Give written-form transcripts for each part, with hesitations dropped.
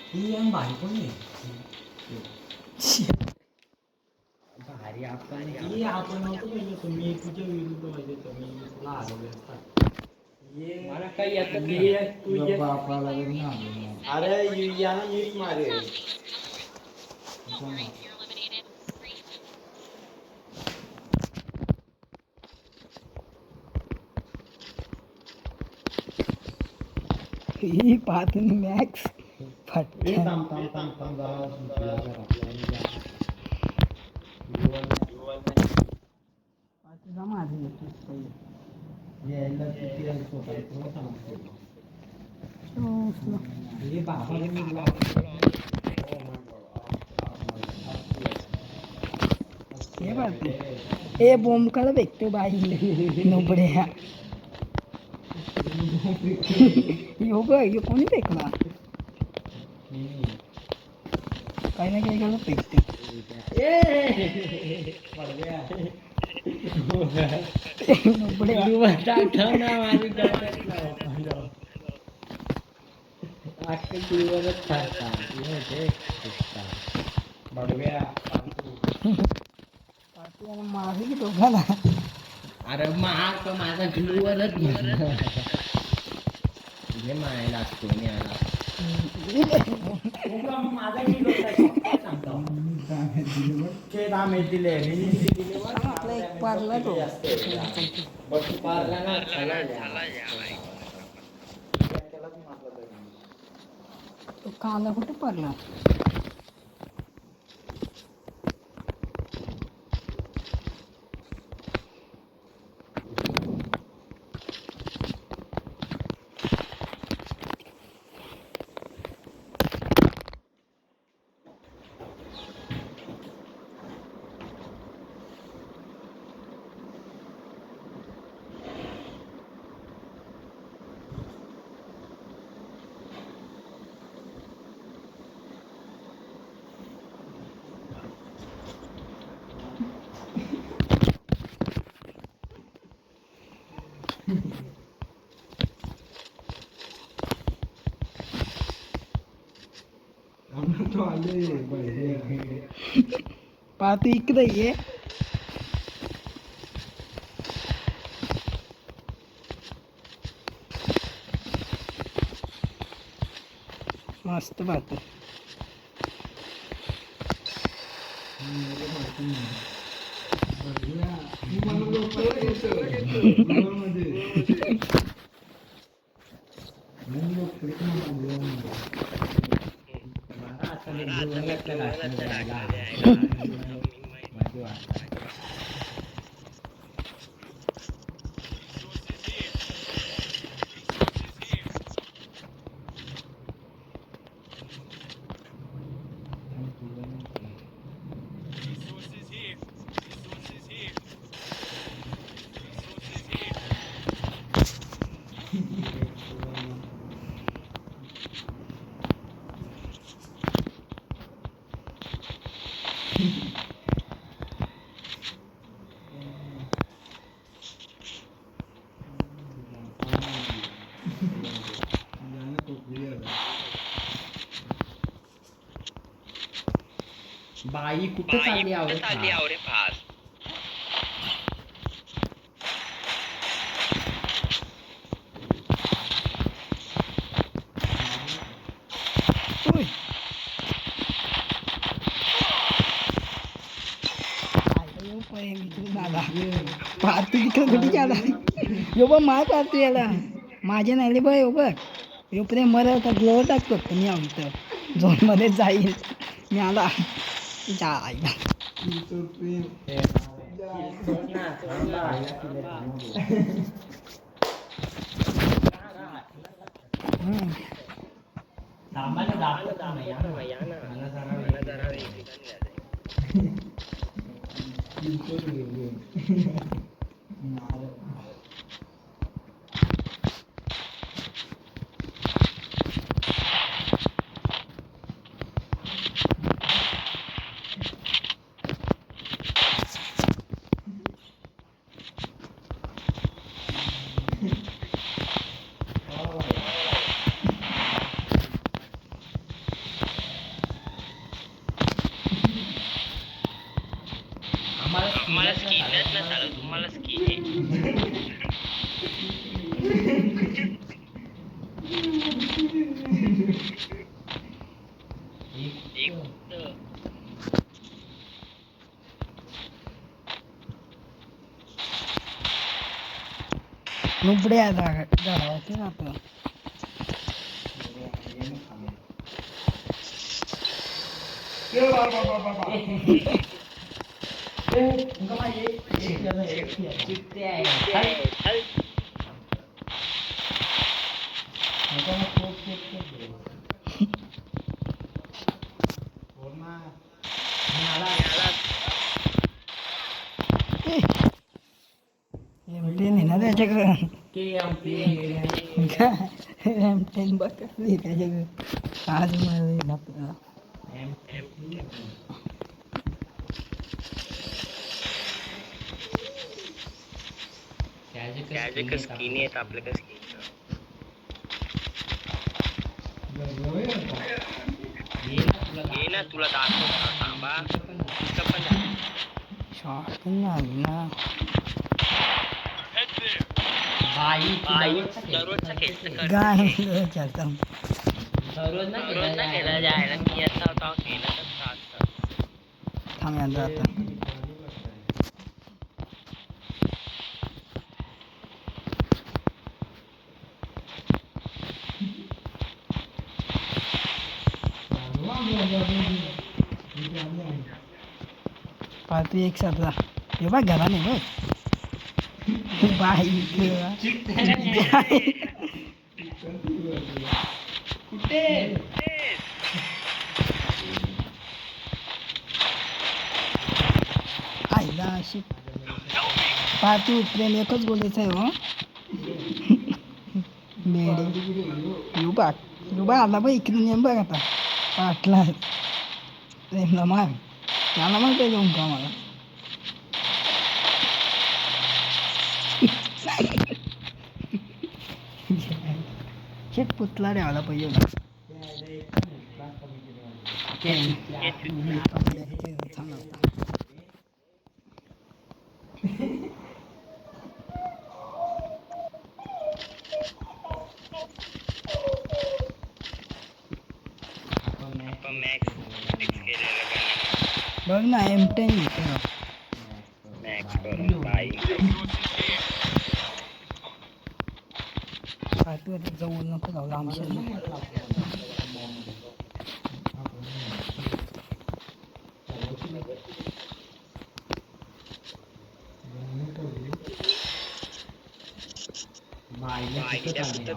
तू आणि भारी कोण आहे भारी आपण हे आपण नव्हतो गेलो होतो मी तुझ्या विरुद्ध व्हायचं होतं मी तुला हरवलं असता मला काही येतं बापाला अरे याला मीच मारे ही पाहतो मॅक्स थांब थांब थांब थांब तुझा माझं हे पाहतो ए बोंब काढ भेटतो बाई नोबड्या यो ग यो कोणी फेकला काही ना काही काढ फेकते मारली की दोघाला अरे मार माझा ग्लूवरच घे माय लागतो मी आला आपला एक पारला तो तो काला कुठे पडला पाहतो इकडे ये मस्त पाहतो बाई कुठे चालली आवडे फार पाहतो तिकडे कुठे गेला यो बघ मार पाहतो याला माझ्या नाही बघ यो बघ यो प्रेम मरत ग्लोवर टाकतो मी आमचं झोन मध्ये जाईल मी आला जायला आम्हाला स्किनच ना चालू तुम्हाला स्किन एक नुबड्या झाडावरती जातो एमटेन आहे ना त्याच्याकडं एमटेन बघ कसली त्याच्याकडं आज मला आपल्याला त्याचे स्किन येत आपल्याकडे स्किन ये ना तुला दाखवतो थांबा तुझं पण शॉट पण आली ना दररोजचा खेळ गाणं चालतं दररोज ना केला जायला मी असा होता केला तर थांब यांचा आता पाहतो एक साथला हे बघ घरा नाही बघ बाई आईला अशी पाहतो प्रेम एकच बोलायचं आहे हो बेडे युबा आला बघ इकडे नेम बघ आता पाटला प्रेमला मार त्याला मग ते जाऊन का मला शेट पुतला द्यायला पाहिजे बघ ना M10 घेतो तू आता जवळ नको जाऊ आमच्या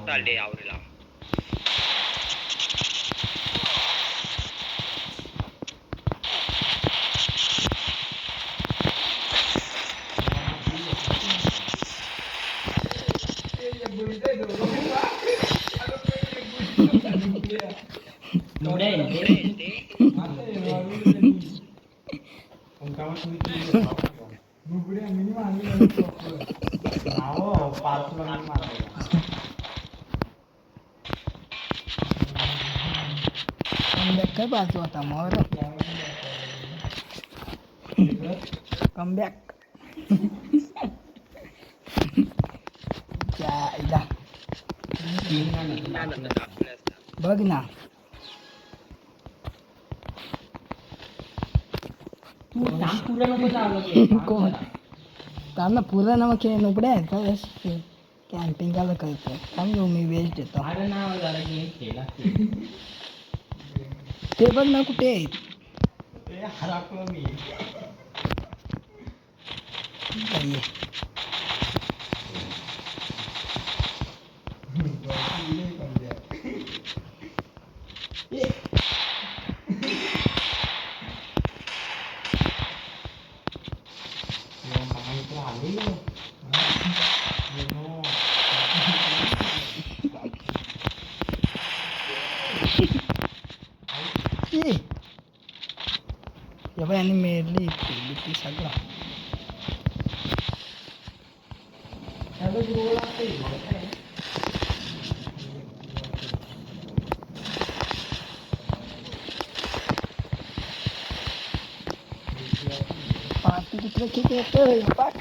चालले आवडला काय पाहतो आता मग कमबॅक बघ ना कोण त्यांना पुरा ना मग नोपडे आहेत कॅम्पिंग काला करतो थांब मी वेस्ट देतो ते बघ ना कुठे आहेत आणि मेरली ती सगळं पाहतो दुसरं किती येतोय पाठ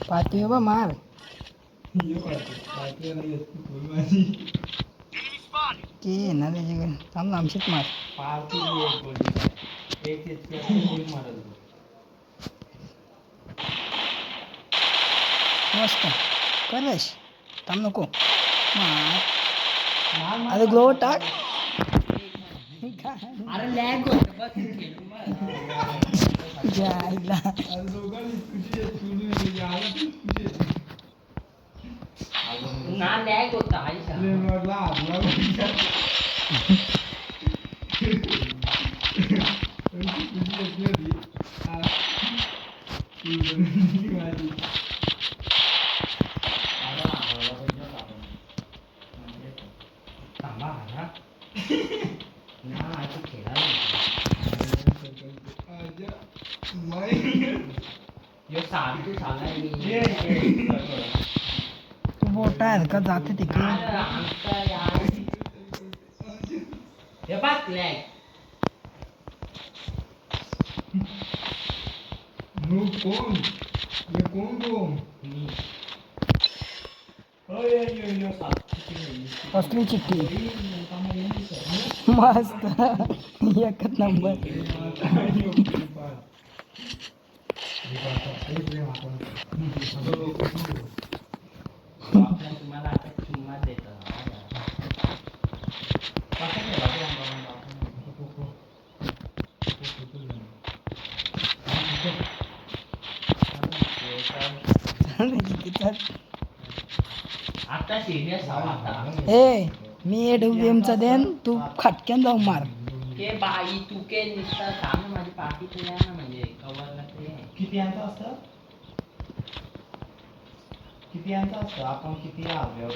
पाहतोय बा मार ते ना त्याच्याकडे थांब आमच्यात मार मस्त करश थांब नको मार अरे ग्लो टाक अरे लॅग होत बघ जायला ना लॅग होता आईसा तू मोठा आहे का जाते तिकडे कसली चिठ्ठी मस्त एकच नंबर तुम्हाला आता किंमत देतो आता सिरियस आता ए मी AWMचा देन तू खटक्यान जाऊ मार के बाई तू के निसता सांग ना माझी पाठी तू या ना म्हणजे कव्हरला ते किती यांचं असतं किती यांचं असतं आपण किती आल्यावर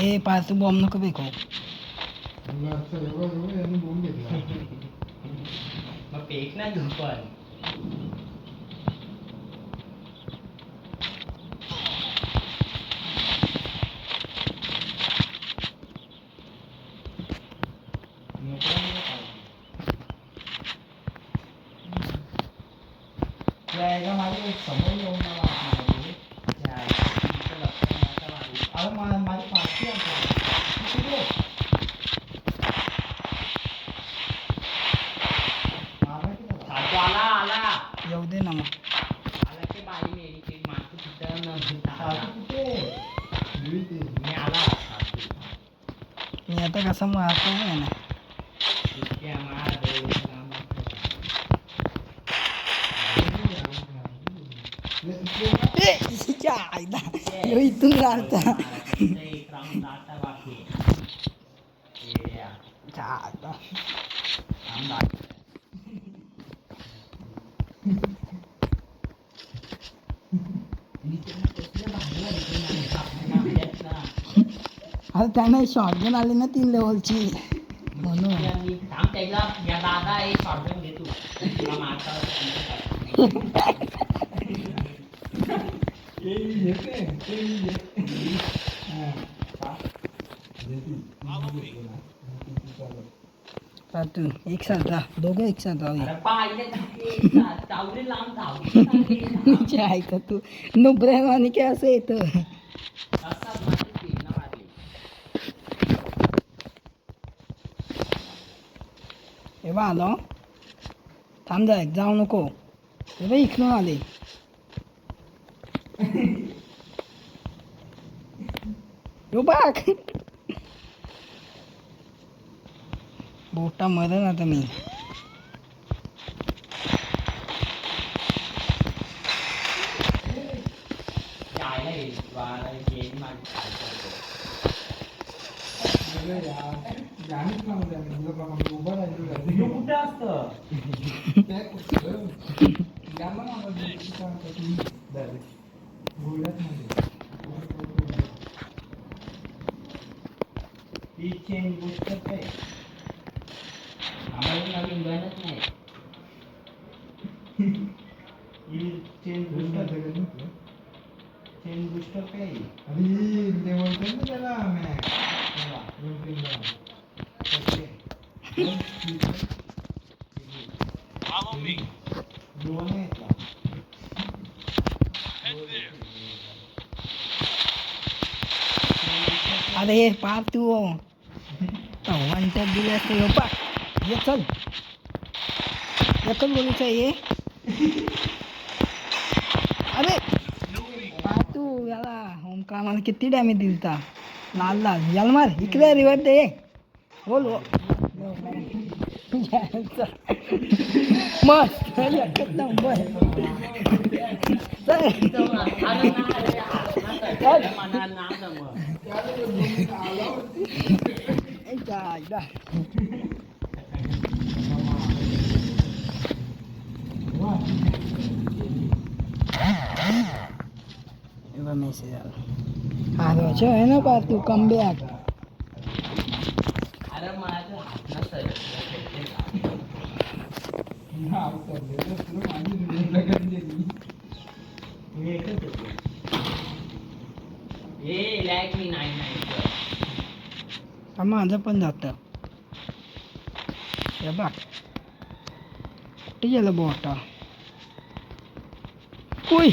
ए पाच बॉम्ब नको बेको मग पेक ना घेऊ पण माझे समोर येऊन अरे माझी पाठी आला आला येऊ दे ना मग आला की बाई मेरी की मागचं तिथं मी आला मी आता कसा मारतो आहे ना इथून राहता अरे त्याने शॉटगन आली ना 3 लेवलची म्हणून दादा एक शॉटगन घेतो तुला मारता तू एक साथ जा दोघं एक साथ जाऊया नीचे आहे का तू नुब्रेन आणि काय असं येतं हे बा आलो थांब जाय जाऊ नको हे बा इकडून आले यो बाग बोटा मरेल आता मी कुठे असतं ती चेंज गोष्ट काय आम्हाला नवीन गणच नाही चेंज बूस्टर काय अरे लेवल कर त्याला अरे पार तू वन टॅप दिले असते पा ये चल एकच बोलूचं ये अरे पार तू याला ओमकार मला किती डॅमेज दिलता लाल लाल याला मार इकडे रिवर्स दे बोल मस्त एकच नंबर मेसेज आला आहे ना पा तू कम बॅक माझं पण जातं हे बघ कुठे गेलं बोटा उई